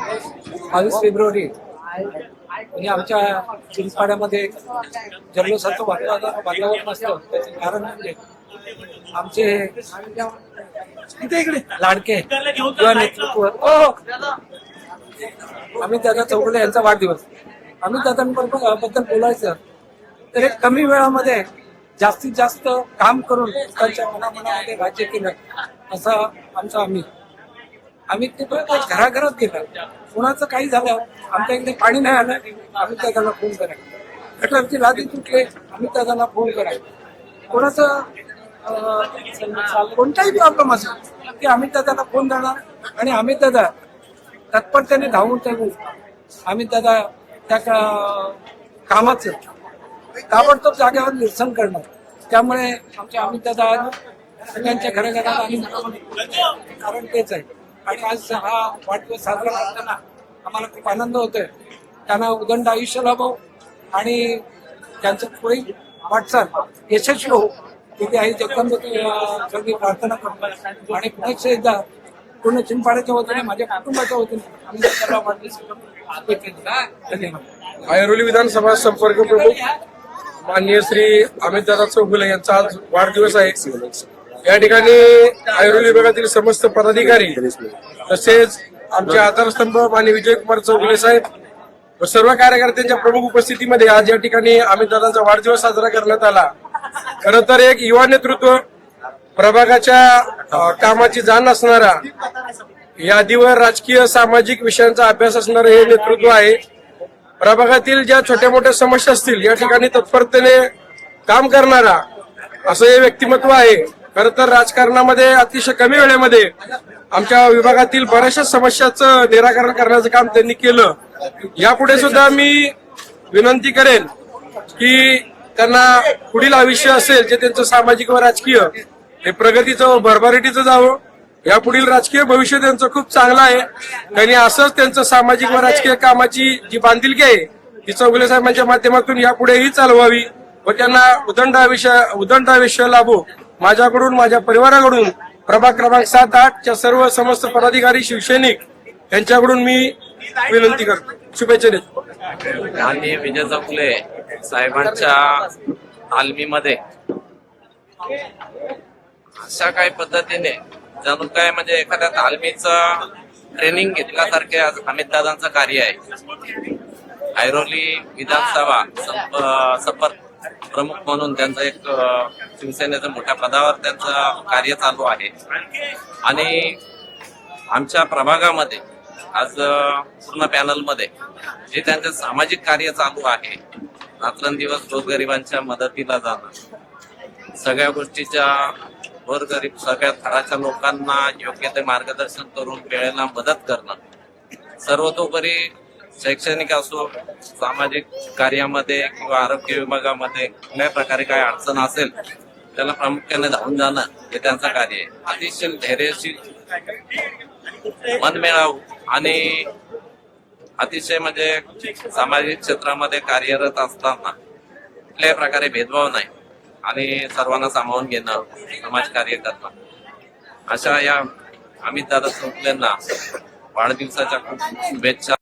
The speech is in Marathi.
22 फेब्रुवारी म्हणजे आमच्या चिंचपाड्यामध्ये जल्लोषाचं वातावरण असतं. त्याचे कारण म्हणजे आमचे इकडे लाडके युवा नेतृत्व अमितदादा चौगुले यांचा वाढदिवस. अमितदादांबद्दल बोलायचं तर एक कमी वेळामध्ये जास्तीत जास्त काम करून लोकांच्या मनामध्ये राज्य केलं असं आमचं आम्ही ते घराघरात गेलं. कोणाचं काही झालं, आमच्या इकडे पाणी नाही आलं, अमितदादांना फोन करायचं. गटरची लादी तुटले, अमितदादांना फोन करायचं. कोणाचं कोणताही प्रॉब्लेम असेल की अमितदादांना फोन देणार आणि अमितदादा तत्परतेने धावून अमितदादा त्या कामाचं ताबडतोब जागेवर निरसन करणार. त्यामुळे आमच्या अमितदादा सगळ्यांच्या घराघरात आणि कारण तेच आहे. आणि आज हा वाढदिवस साजरा करताना आम्हाला खूप आनंद होतोय. त्यांना उदंड आयुष्य लाभो आणि त्यांचं पुढे वाटचाल यशस्वी हो तिथे आई जगदंबेची प्रार्थना करतो. आणि पुन्हा एकदा पूर्ण चिंचपाड्याच्या वतीने माझ्या कुटुंबाच्या वतीने आम्ही त्याला वाढदिवस धन्यवाद. ऐरोली विधानसभा संपर्क प्रमुख माननीय श्री अमितदादा चौगुले यांचा आज वाढदिवस आहे. या ठिकाणी ऐरोली विभागातील समस्त पदाधिकारी तसेच आमचे आधारस्तंभ माननीय विजयकुमार चौगुले साहेब व सर्व कार्यकर्त्यांच्या प्रमुख उपस्थितीमध्ये आज या ठिकाणी अमितदादांचा वाढदिवस साजरा करण्यात आला. खरं तर एक युवा नेतृत्व, प्रभागाच्या कामाची जाण असणारा, यादीवर राजकीय सामाजिक विषयांचा अभ्यास असणारं हे नेतृत्व आहे. प्रभागातील ज्या छोट्या मोठ्या समस्या असतील या ठिकाणी तत्परतेने काम करणारा असं हे व्यक्तिमत्व आहे. खरं तर राजकारणामध्ये अतिशय कमी वेळेमध्ये आमच्या विभागातील बऱ्याचशा समस्याचं निराकरण करण्याचं काम त्यांनी केलं. यापुढे सुद्धा मी विनंती करेन की त्यांना पुढील आयुष्य असेल जे त्यांचं सामाजिक व राजकीय हे प्रगतीचं व भरभराटीचं जावं. या पुढील राजकीय भविष्य त्यांचं खूप चांगलं आहे. त्यांनी असंच त्यांचं सामाजिक व राजकीय कामाची जी बांधिलकी आहे ती चौगुले साहेबांच्या माध्यमातून यापुढेही चालवावी व त्यांना उदंड आयुष्य लाभो. माझ्याकडून, माझ्या परिवाराकडून, प्रभाग क्रमांक 7-8 च्या सर्व समस्त पदाधिकारी, शिवसैनिक यांच्याकडून मी विनंती करतो. शुभेच्छा देतो. माननीय विजय चौगुले साहेबांच्या तालमीमध्ये अशा काही पद्धतीने जणू काय म्हणजे एखाद्या तालमीचं ट्रेनिंग घेतल्यासारखे आज अमितदादांचं कार्य आहे. ऐरोली विधानसभा संपर्क प्रमुख म्हणून त्यांचं एक शिवसेनेच्या मोठ्या पदावर त्यांचं कार्य चालू आहे. आणि आमच्या प्रभागामध्ये आज पूर्ण पॅनलमध्ये जे त्यांचं सामाजिक कार्य चालू आहे, रात्रंदिवस गोरगरिबांच्या मदतीला जाणं, सगळ्या गोष्टीच्या गोरगरीब सगळ्या थराच्या लोकांना योग्य ते मार्गदर्शन करून वेळेला मदत करणं, सर्वतोपरी शैक्षणिक असो, सामाजिक कार्यामध्ये किंवा आरोग्य विभागामध्ये कुठल्याही प्रकारे काय अडचण असेल त्याला प्रामुख्याने धावून जाणं हे त्यांचं कार्य आहे. अतिशय धैर्यशील, मनमिळावू आणि अतिशय म्हणजे सामाजिक क्षेत्रामध्ये कार्यरत असताना कुठल्याही प्रकारे भेदभाव नाही आणि सर्वांना सामावून घेणं, समाजकार्य करणं, अशा या अमितदादा चौगुलेंना वाढदिवसाच्या खूप शुभेच्छा.